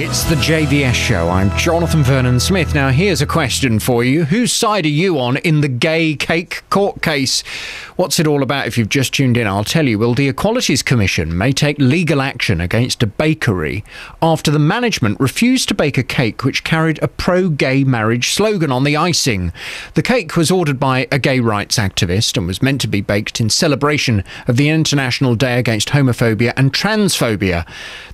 It's the JVS show. I'm Jonathan Vernon Smith. Now, here's a question for you. Whose side are you on in the gay cake court case? What's it all about? If you've just tuned in, I'll tell you. Well, the Equalities Commission may take legal action against a bakery after the management refused to bake a cake which carried a pro-gay marriage slogan on the icing. The cake was ordered by a gay rights activist and was meant to be baked in celebration of the International Day Against Homophobia and Transphobia.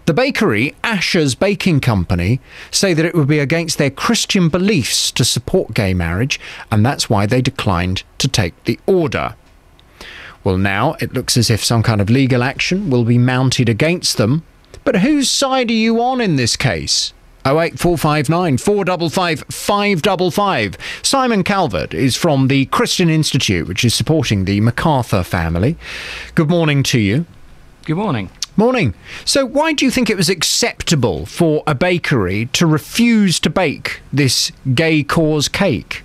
The bakery, Asher's Baking Company, say that it would be against their Christian beliefs to support gay marriage, and that's why they declined to take the order. Well, now it looks as if some kind of legal action will be mounted against them. But whose side are you on in this case? 08459 455 555. Simon Calvert is from the Christian Institute, which is supporting the MacArthur family. Good morning to you. Good morning. Morning. So why do you think it was acceptable for a bakery to refuse to bake this gay cause cake?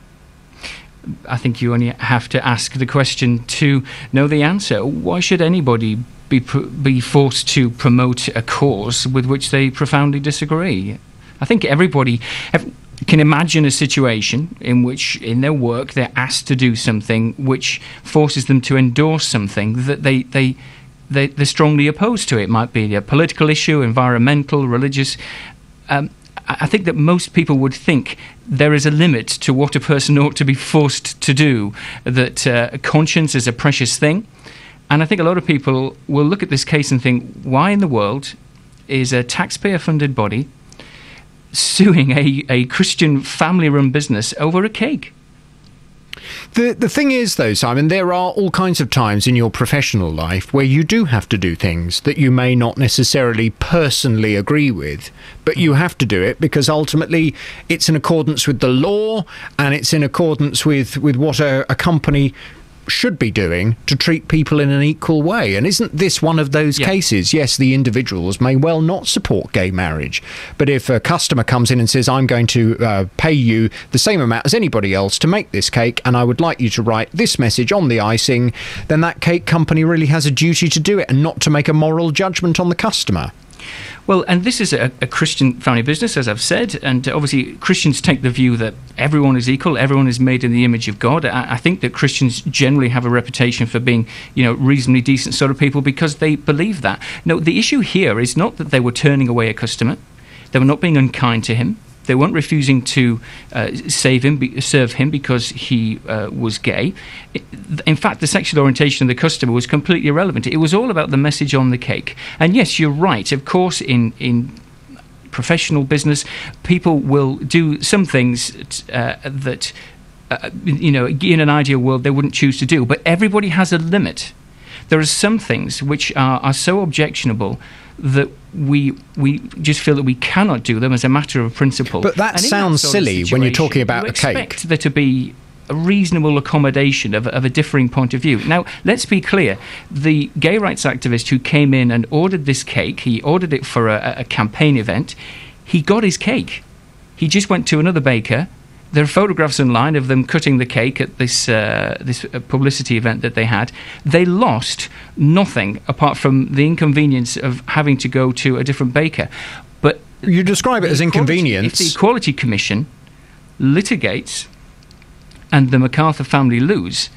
I think you only have to ask the question to know the answer. Why should anybody be forced to promote a cause with which they profoundly disagree? I think everybody can imagine a situation in which, in their work, they're asked to do something which forces them to endorse something that they're strongly opposed to. It might be a political issue, environmental, religious. I think that most people would think there is a limit to what a person ought to be forced to do, that conscience is a precious thing. And I think a lot of people will look at this case and think, why in the world is a taxpayer-funded body suing a Christian family-run business over a cake? The thing is, though, Simon, there are all kinds of times in your professional life where you do have to do things that you may not necessarily personally agree with, but you have to do it because ultimately it's in accordance with the law and it's in accordance with what a company should be doing to treat people in an equal way. And isn't this one of those cases? Yes, the individuals may well not support gay marriage, but if a customer comes in and says, I'm going to pay you the same amount as anybody else to make this cake, and I would like you to write this message on the icing, then that cake company really has a duty to do it and not to make a moral judgment on the customer. Well, and this is a Christian family business, as I've said, and obviously Christians take the view that everyone is equal, everyone is made in the image of God. I think that Christians generally have a reputation for being, reasonably decent sort of people because they believe that. No, the issue here is not that they were turning away a customer. They were not being unkind to him. They weren't refusing to serve him because he was gay. In fact, the sexual orientation of the customer was completely irrelevant. It was all about the message on the cake. And yes, you're right. Of course, in professional business, people will do some things that, in an ideal world, they wouldn't choose to do. But everybody has a limit. There are some things which are so objectionable that we just feel that we cannot do them as a matter of principle. But that sounds silly when you're talking about a cake. You expect there to be a reasonable accommodation of a differing point of view. Now, let's be clear. The gay rights activist who came in and ordered this cake, he ordered it for a campaign event, he got his cake. He just went to another baker. There are photographs online of them cutting the cake at this publicity event that they had. They lost nothing apart from the inconvenience of having to go to a different baker. But you describe it as inconvenience. If the Equality Commission litigates and the MacArthur family lose,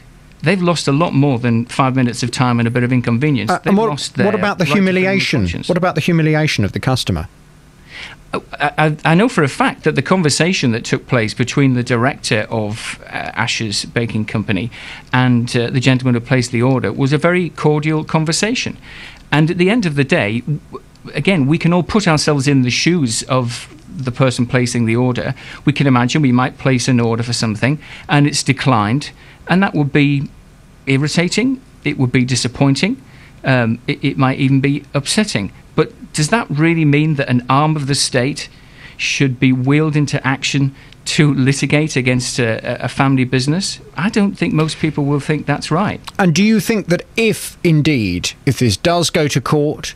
they've lost a lot more than 5 minutes of time and a bit of inconvenience. What about the humiliation? What about the humiliation of the customer? I know for a fact that the conversation that took place between the director of Asher's Baking Company and the gentleman who placed the order was a very cordial conversation. And at the end of the day, again, we can all put ourselves in the shoes of the person placing the order. We can imagine we might place an order for something and it's declined, and that would be irritating, it would be disappointing, it might even be upsetting. But does that really mean that an arm of the state should be wheeled into action to litigate against a family business? I don't think most people will think that's right. And do you think that if this does go to court,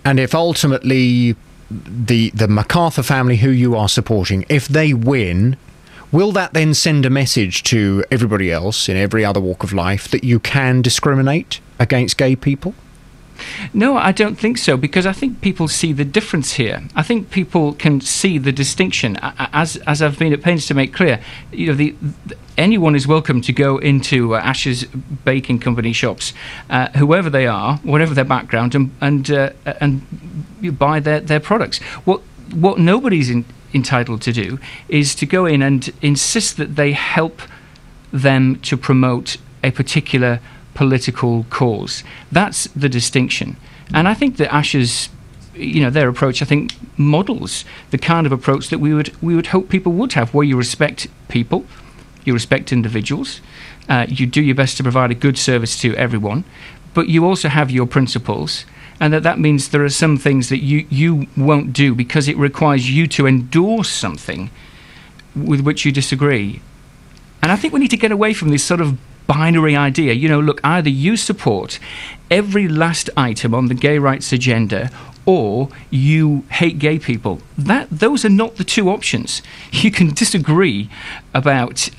and if ultimately the MacArthur family who you are supporting, if they win, will that then send a message to everybody else in every other walk of life that you can discriminate against gay people? No, I don't think so, because I think people see the difference here. I think people can see the distinction, as I've been at pains to make clear. Anyone is welcome to go into Ash's Baking Company shops, whoever they are, whatever their background, and you buy their products. What nobody's entitled to do is to go in and insist that they help them to promote a particular political cause. That's the distinction. And I think that Ash's, their approach, I think, models the kind of approach that we would hope people would have, where you respect people, you respect individuals, you do your best to provide a good service to everyone, but you also have your principles, and that means there are some things that you won't do because it requires you to endorse something with which you disagree. And I think we need to get away from this sort of binary idea. Look, either you support every last item on the gay rights agenda, or you hate gay people. Those are not the two options. You can disagree about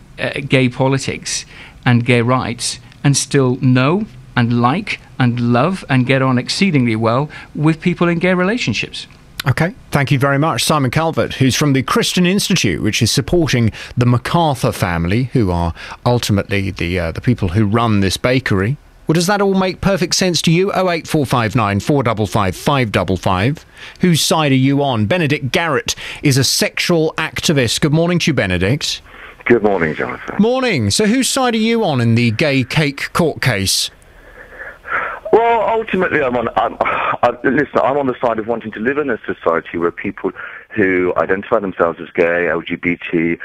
gay politics and gay rights and still know and like and love and get on exceedingly well with people in gay relationships. Okay, thank you very much. Simon Calvert, who's from the Christian Institute, which is supporting the MacArthur family, who are ultimately the people who run this bakery. Well, does that all make perfect sense to you? 08459 455 555. Whose side are you on? Benedict Garrett is a sexual activist. Good morning to you, Benedict. Good morning, Jonathan. Morning. So whose side are you on in the gay cake court case? Well, ultimately, I'm on the side of wanting to live in a society where people who identify themselves as gay, LGBT,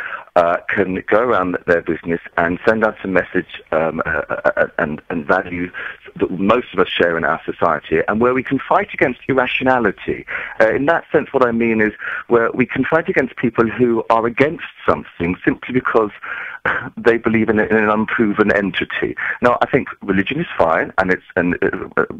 can go around their business and send out a message and values that most of us share in our society, and where we can fight against irrationality. In that sense, what I mean is where we can fight against people who are against something simply because they believe in an unproven entity. Now, I think religion is fine,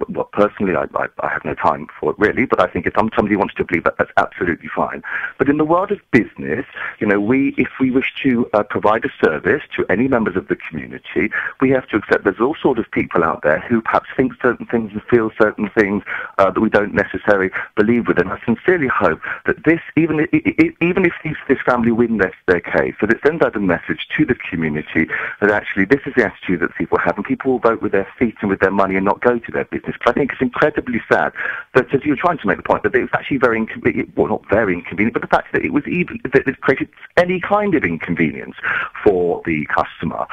well, personally, I have no time for it really, but I think if somebody wants to believe that, that's absolutely fine. But in the world of business, if we wish to provide a service to any members of the community, we have to accept there's all sorts of people out there who perhaps think certain things and feel certain things that we don't necessarily believe with. And I sincerely hope that this, even if this family win their case, that it sends out a message to the community that actually this is the attitude that people have, and people will vote with their feet and with their money and not go to their business. But I think it's incredibly sad that, as you were trying to make the point, that it was actually very inconvenient, well, not very inconvenient, but the fact that it created any kind of inconvenience for the customer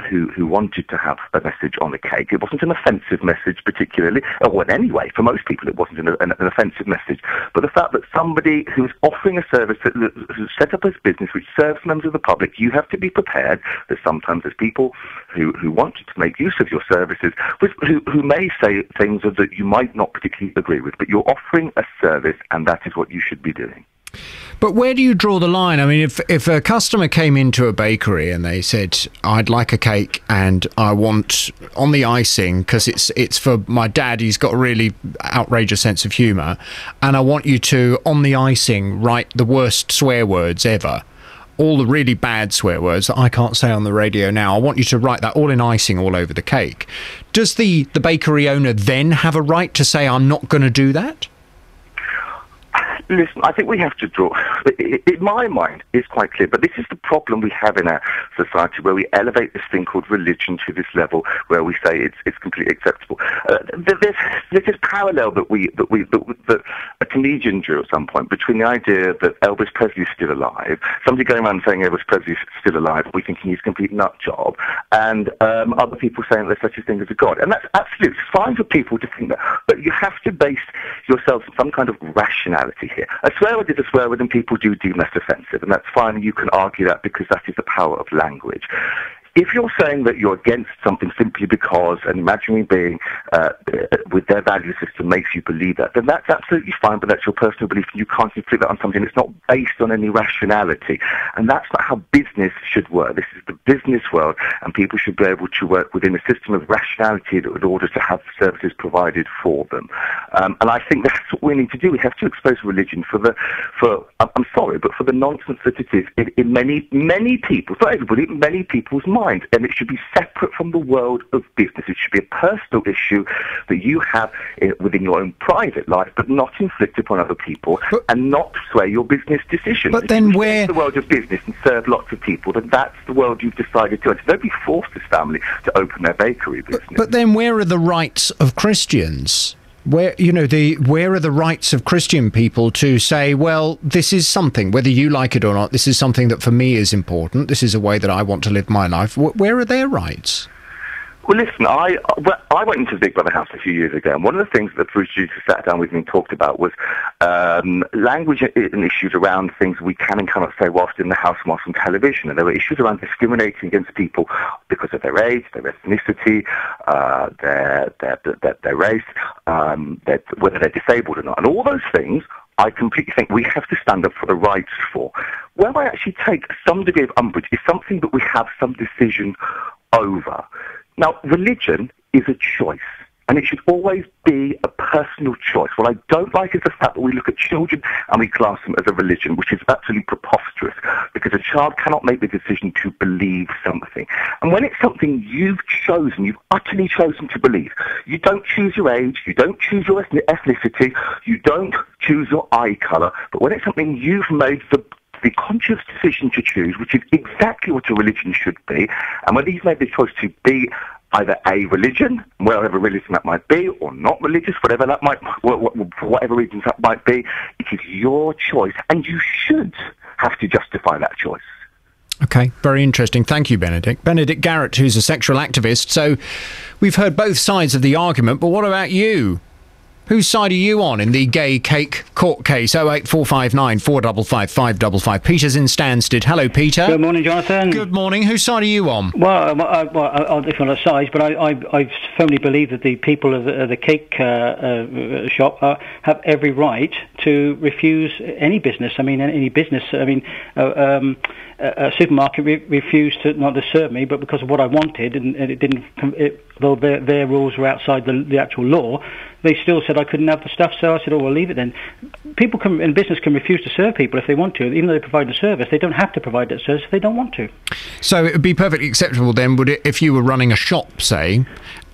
who wanted to have a message on a cake. It wasn't an offensive message particularly, well, anyway, for most people it wasn't an offensive message, but the fact that somebody who's offering a service who's set up as business which serves members of the public, you have to be prepared that sometimes there's people who want to make use of your services, who may say things that you might not particularly agree with, but you're offering a service, and that is what you should be doing. But where do you draw the line? I mean, if a customer came into a bakery and they said, I'd like a cake and I want on the icing, because it's for my dad, he's got a really outrageous sense of humour, and I want you to, on the icing, write the worst swear words ever, all the really bad swear words that I can't say on the radio now, I want you to write that all in icing all over the cake. Does the bakery owner then have a right to say, I'm not going to do that? Listen, I think we have to draw, in my mind, it's quite clear, but this is the problem we have in our society, where we elevate this thing called religion to this level where we say it's completely acceptable. There's this parallel that a comedian drew at some point between the idea that Elvis Presley is still alive, somebody going around saying Elvis Presley is still alive, we thinking he's a complete nut job, and other people saying there's such a thing as a god. And that's absolutely fine for people to think that, but you have to base yourself on some kind of rationality here. A swear word is a swear word, and people do deem that offensive, and that's fine. You can argue that because that is the power of language. If you're saying that you're against something simply because an imaginary being with their value system makes you believe that, then that's absolutely fine, but that's your personal belief, and you can't inflict that on something that's not based on any rationality. And that's not how business should work. This is the business world, and people should be able to work within a system of rationality in order to have services provided for them. And I think that's what we need to do. We have to expose religion I'm sorry, but for the nonsense that it is in many people's, not everybody, many people's minds. mind, and it should be separate from the world of business. It should be a personal issue that you have within your own private life, but not inflict upon other people, and not sway your business decisions. But then where the world of business and serve lots of people, then that's the world you've decided to enter. Don't be forced this family to open their bakery business. But then where are the rights of Christians? Where are the rights of Christian people to say, well, this is something, whether you like it or not, this is something that for me is important, this is a way that I want to live my life. Where are their rights? Well, listen, I went into the Big Brother house a few years ago, and one of the things that the producer sat down with me and talked about was language and issues around things we can and cannot say whilst in the house and whilst on television. And there were issues around discriminating against people because of their age, their ethnicity, their race, whether they're disabled or not. And all those things, I completely think we have to stand up for the rights for. Where I actually take some degree of umbrage is something that we have some decision over. Now, religion is a choice, and it should always be a personal choice. What I don't like is the fact that we look at children and we class them as a religion, which is absolutely preposterous, because a child cannot make the decision to believe something. And when it's something you've utterly chosen to believe, you don't choose your age, you don't choose your ethnicity, you don't choose your eye colour, but when it's something you've made the conscious decision to choose, which is exactly what a religion should be, and whether you've made the choice to be either a religion, whatever religion that might be, or not religious, whatever that might, for whatever reasons that might be, it is your choice, and you should have to justify that choice. Okay, very interesting. Thank you, Benedict. Benedict Garrett, who's a sexual activist. So we've heard both sides of the argument, but what about you? Whose side are you on in the gay cake court case? 08459 455 555. Peter's in Stansted. Hello, Peter. Good morning, Jonathan. Good morning. Whose side are you on? Well, I'll differ on sides, but I firmly believe that the people of the cake shop have every right to refuse any business. I mean, any business. I mean, a supermarket refused to not to serve me, but because of what I wanted, and it didn't. Though their rules were outside the actual law, they still said I couldn't have the stuff. So I said, "Oh, well, leave it then." People in business can refuse to serve people if they want to, even though they provide a service. They don't have to provide that service if they don't want to. So it would be perfectly acceptable then, would it, if you were running a shop, say,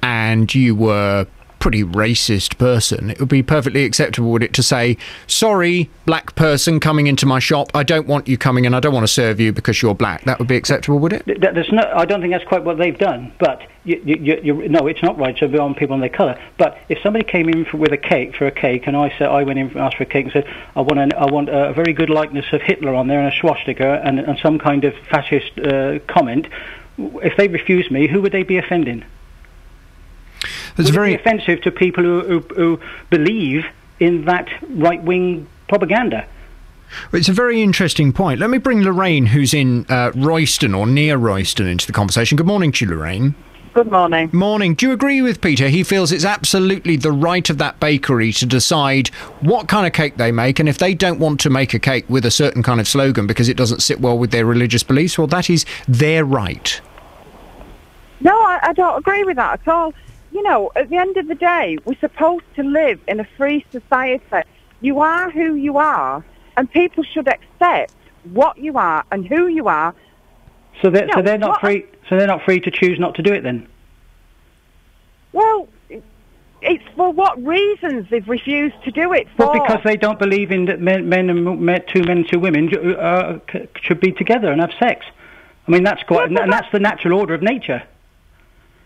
and you were pretty racist person, it would be perfectly acceptable, would it, to say, sorry, black person coming into my shop, I don't want you coming in, I don't want to serve you because you're black. That would be acceptable, would it? I don't think that's quite what they've done, but no, it's not right to be on people on their colour. But if somebody came in with a cake, and I went in and asked for a cake and said, I want a very good likeness of Hitler on there and a swastika and some kind of fascist comment, if they refused me, who would they be offending? It's very offensive to people who believe in that right-wing propaganda. It's a very interesting point. Let me bring Lorraine, who's in Royston or near Royston, into the conversation. Good morning to you, Lorraine. Good morning. Morning. Do you agree with Peter? He feels it's absolutely the right of that bakery to decide what kind of cake they make, and if they don't want to make a cake with a certain kind of slogan because it doesn't sit well with their religious beliefs, well, that is their right. No, I don't agree with that at all. You know, at the end of the day, we're supposed to live in a free society. You are who you are, and people should accept what you are and who you are. So they're not free. So they're not free to choose not to do it then. Well, it's for what reasons they've refused to do it for. Well, because they don't believe in that two men and two women should be together and have sex. I mean, that's quite, and that's the natural order of nature.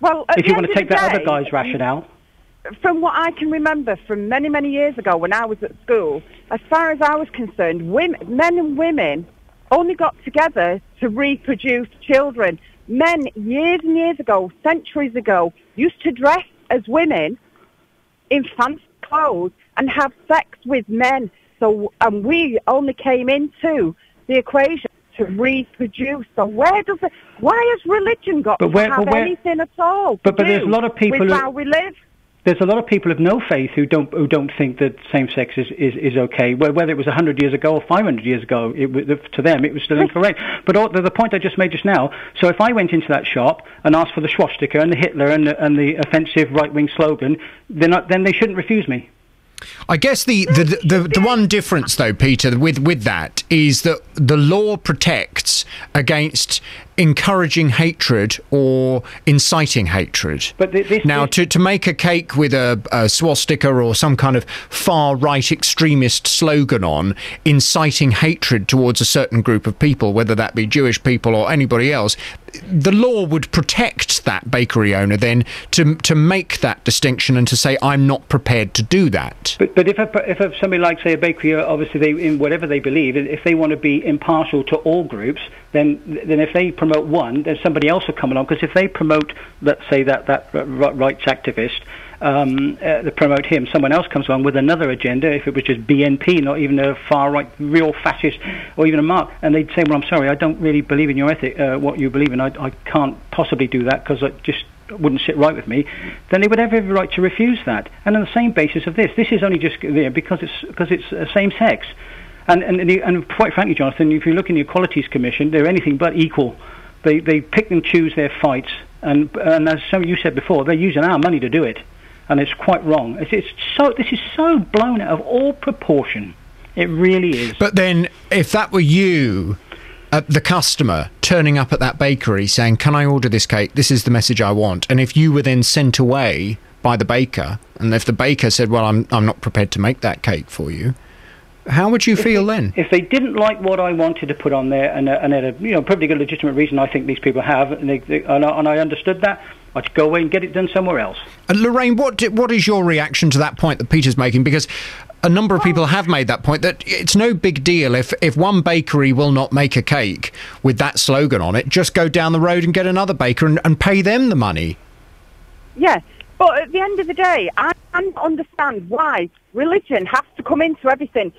Well, if you want to take that other guy's rationale. From what I can remember from many, many years ago when I was at school, as far as I was concerned, men and women only got together to reproduce children. Men, years and years ago, centuries ago, used to dress as women in fancy clothes and have sex with men. And we only came into the equation to reproduce. So why has religion got to have anything at all to do there's a lot of people with how we live? There's a lot of people of no faith who don't think that same-sex is okay. Whether it was 100 years ago or 500 years ago, to them it was still incorrect. But the point I just made just now, so if I went into that shop and asked for the swastika and the Hitler and the offensive right-wing slogan, then they shouldn't refuse me. I guess the one difference, though, Peter, with that is that the law protects against encouraging hatred or inciting hatred. But to make a cake with a swastika or some kind of far-right extremist slogan on, inciting hatred towards a certain group of people, whether that be Jewish people or anybody else, the law would protect that bakery owner then to make that distinction and to say, I'm not prepared to do that. But if somebody like, say, a bakery, obviously they, in whatever they believe, if they want to be impartial to all groups, then if they promote one, then somebody else will come along. Because if they promote, let's say, that rights activist, they promote him, someone else comes along with another agenda, if it was just BNP, not even a far-right, real fascist, or even a Mark, and they'd say, well, I'm sorry, I don't really believe in your ethic, what you believe in, I can't possibly do that because it just wouldn't sit right with me, then they would have every right to refuse that. And on the same basis of this is only just because it's same-sex. And quite frankly, Jonathan, if you look in the Equalities Commission, they're anything but equal. They pick and choose their fights, and as some of you said before, they're using our money to do it. And it's quite wrong. This is so blown out of all proportion. It really is. But then, if that were you, the customer, turning up at that bakery saying, can I order this cake? This is the message I want. And if you were then sent away by the baker, and if the baker said, well, I'm not prepared to make that cake for you, how would you feel then? If they didn't like what I wanted to put on there, and had a probably a legitimate reason, I think these people have, and I understood that, I'd go away and get it done somewhere else. And Lorraine, what is your reaction to that point that Peter's making? Because a number of people have made that point, that it's no big deal if one bakery will not make a cake with that slogan on it, just go down the road and get another baker and pay them the money. Yeah, but at the end of the day, I can't understand why religion has to come into everything.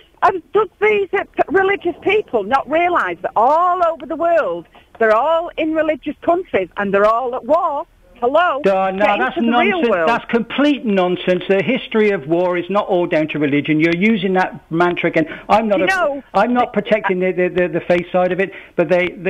Does these religious people not realise that all over the world, they're all in religious countries and they're all at war? Hello? No, that's nonsense. That's complete nonsense. The history of war is not all down to religion. You're using that mantra again. I'm not protecting the faith side of it, but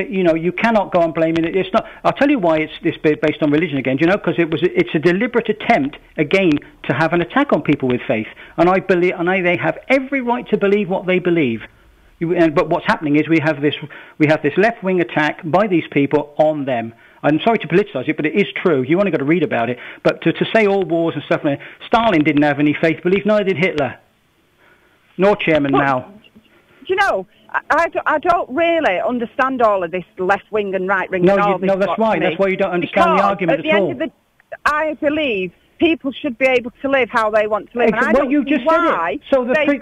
you cannot go on blaming it. It's not. I'll tell you why it's based on religion again. Do you know? Because it's a deliberate attempt again to have an attack on people with faith, and I believe, they have every right to believe what they believe. But what's happening is we have this left-wing attack by these people on them. I'm sorry to politicise it, but it is true. You only got to read about it. But to say all wars and stuff, Stalin didn't have any faith belief, neither did Hitler, nor Chairman Mao. Do you know, I don't really understand all of this left-wing and right-wing. No, that's why. That's why you don't understand the argument at all. I believe people should be able to live how they want to live. And I don't you just why said it.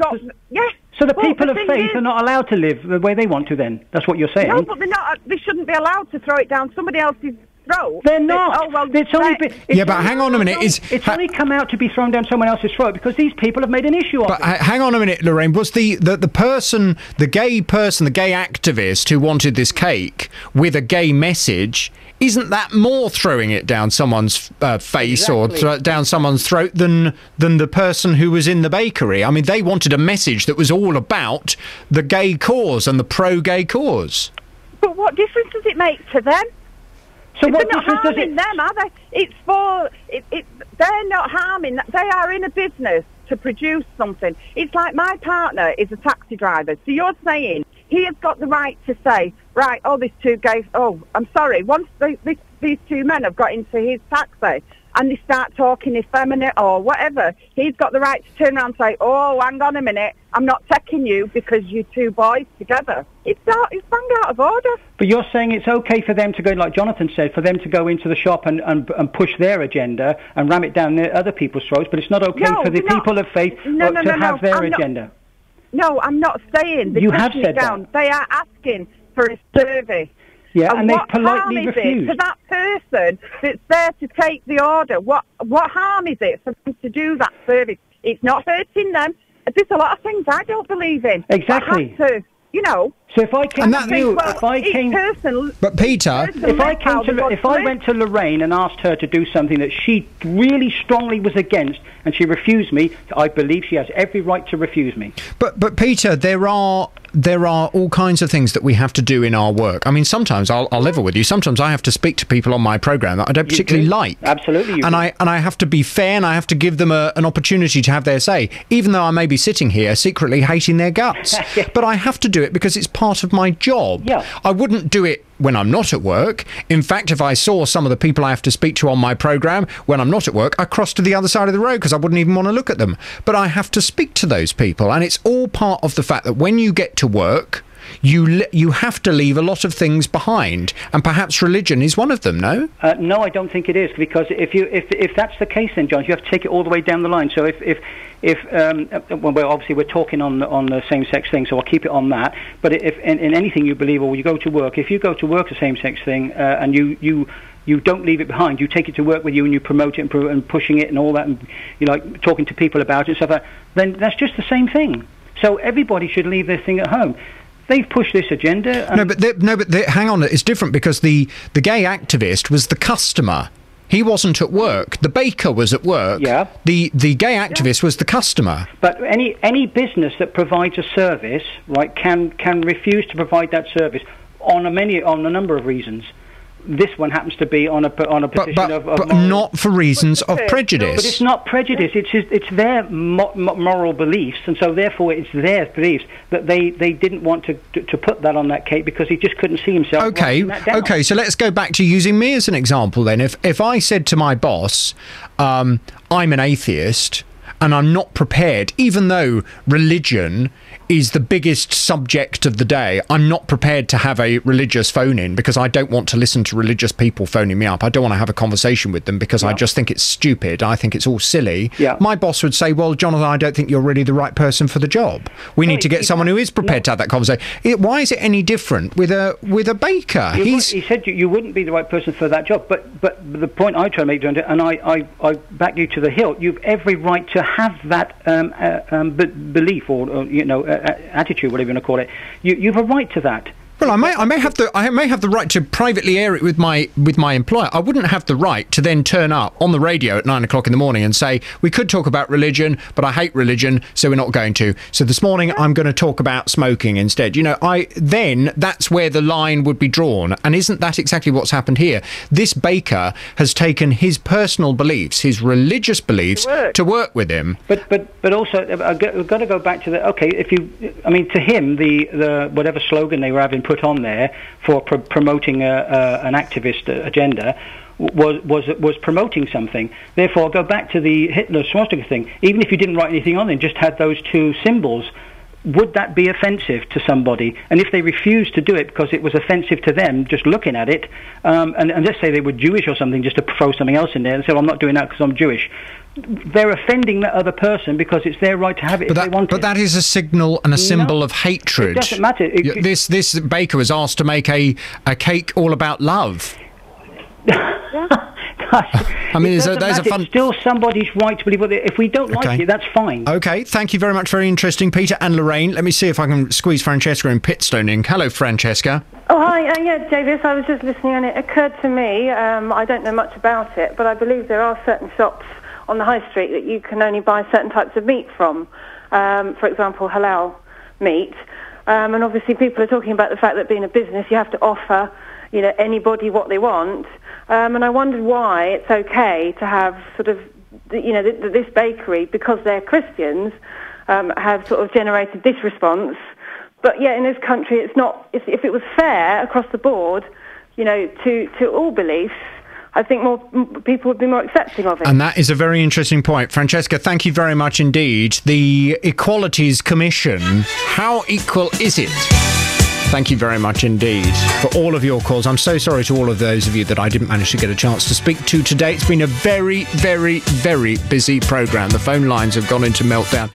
So the people of faith are not allowed to live the way they want to then? That's what you're saying? No, but they're not. They shouldn't be allowed to throw it down somebody else's throat. They're not. But hang on a minute. It's only come out to be thrown down someone else's throat because these people have made an issue of it. But hang on a minute, Lorraine. Was the person, the gay activist who wanted this cake with a gay message, isn't that more throwing it down someone's face or down someone's throat than the person who was in the bakery? I mean, they wanted a message that was all about the gay cause and the pro-gay cause. But what difference does it make to them? So they're not harming them, are they? It's for they're not harming. They are in a business to produce something. It's like my partner is a taxi driver. So you're saying he has got the right to say, right, these two guys, I'm sorry, once these two men have got into his taxi and they start talking effeminate or whatever, he's got the right to turn around and say, hang on a minute, I'm not taking you because you two boys together. It's bang out of order. But you're saying it's okay for them to go, like Jonathan said, for them to go into the shop and push their agenda and ram it down other people's throats, but it's not okay for the people of faith to have their agenda. No, I'm not saying. You have said that. They are asking for a service. Yeah, and they what politely harm refused. Is it to that person that's there to take the order? What harm is it for them to do that service? It's not hurting them. There's a lot of things I don't believe in. Exactly. So if I came but Peter, if I went to Lorraine and asked her to do something that she really strongly was against, and she refused me, I believe she has every right to refuse me. But Peter, there are all kinds of things that we have to do in our work. I mean, sometimes I'll level with you. Sometimes I have to speak to people on my programme that I don't particularly like. Absolutely, I have to be fair, and I have to give them an opportunity to have their say, even though I may be sitting here secretly hating their guts. But I have to do it because it's part of my job. Yeah. I wouldn't do it when I'm not at work. In fact, if I saw some of the people I have to speak to on my programme when I'm not at work, I cross to the other side of the road because I wouldn't even want to look at them. But I have to speak to those people, and it's all part of the fact that when you get to work, you have to leave a lot of things behind, and perhaps religion is one of them. No, no, I don't think it is, because if that's the case, then John, you have to take it all the way down the line. So well, obviously we're talking on the same-sex thing, so I'll keep it on that. But if in anything you believe, or you go to work, if you go to work a same-sex thing, and you don't leave it behind, you take it to work with you and you promote it and pushing it and all that, and you like talking to people about it and stuff like that, then that's just the same thing. So everybody should leave their thing at home. They've pushed this agenda. No, but hang on, it's different, because the gay activist was the customer. He wasn't at work. The baker was at work. Yeah. The gay activist was the customer. But any business that provides a service, right, can refuse to provide that service on a number of reasons. This one happens to be on a position of but not for reasons of prejudice. But it's not prejudice. It's their moral beliefs, and so therefore it's their beliefs that they didn't want to put that on that cake, because he just couldn't see himself. Okay. So let's go back to using me as an example then. If I said to my boss, I'm an atheist, and I'm not prepared, even though religion is the biggest subject of the day, I'm not prepared to have a religious phone-in, because I don't want to listen to religious people phoning me up. I don't want to have a conversation with them, because I just think it's stupid. I think it's all silly. Yeah. My boss would say, well, Jonathan, I don't think you're really the right person for the job. We need to get someone who is prepared to have that conversation. Why is it any different with a baker? He said you wouldn't be the right person for that job, but the point I try to make, and I back you to the hilt, you've every right to have that belief or attitude, whatever you want to call it. You've a right to that. Well, I may have the right to privately air it with my employer. I wouldn't have the right to then turn up on the radio at 9 o'clock in the morning and say, we could talk about religion, but I hate religion, so we're not going to. So this morning I'm going to talk about smoking instead. Then that's where the line would be drawn. And isn't that exactly what's happened here? This baker has taken his personal beliefs, his religious beliefs, to work with him. But also, I've got to go back to to him, the whatever slogan they were having put on there for promoting an activist agenda was promoting something. Therefore, I'll go back to the Hitler swastika thing. Even if you didn't write anything on it, just had those two symbols, would that be offensive to somebody? And if they refused to do it because it was offensive to them, just looking at it, and let's say they were Jewish or something, just to throw something else in there and say, well, I'm not doing that because I'm Jewish. They're offending that other person because it's their right to have it if they want it. But that is a signal and a symbol of hatred. It doesn't matter. This baker was asked to make a cake all about love. I mean, there's a fun. It's still somebody's right to believe what if we don't like it, that's fine. Okay, thank you very much. Very interesting, Peter and Lorraine. Let me see if I can squeeze Francesca in Pitstone in. Hello, Francesca. Oh, hi. Yeah, Davis, I was just listening, and it occurred to me, I don't know much about it, but I believe there are certain shops on the high street that you can only buy certain types of meat from. For example, halal meat. And obviously people are talking about the fact that being a business, you have to offer, anybody what they want. And I wondered why it's okay to have sort of, this bakery, because they're Christians, have sort of generated this response. But yeah, in this country, it's not. If it was fair across the board, to all beliefs, I think more people would be more accepting of it. And that is a very interesting point. Francesca, thank you very much indeed. The Equalities Commission, how equal is it? Thank you very much indeed for all of your calls. I'm so sorry to all of those of you that I didn't manage to get a chance to speak to today. It's been a very, very, very busy programme. The phone lines have gone into meltdown.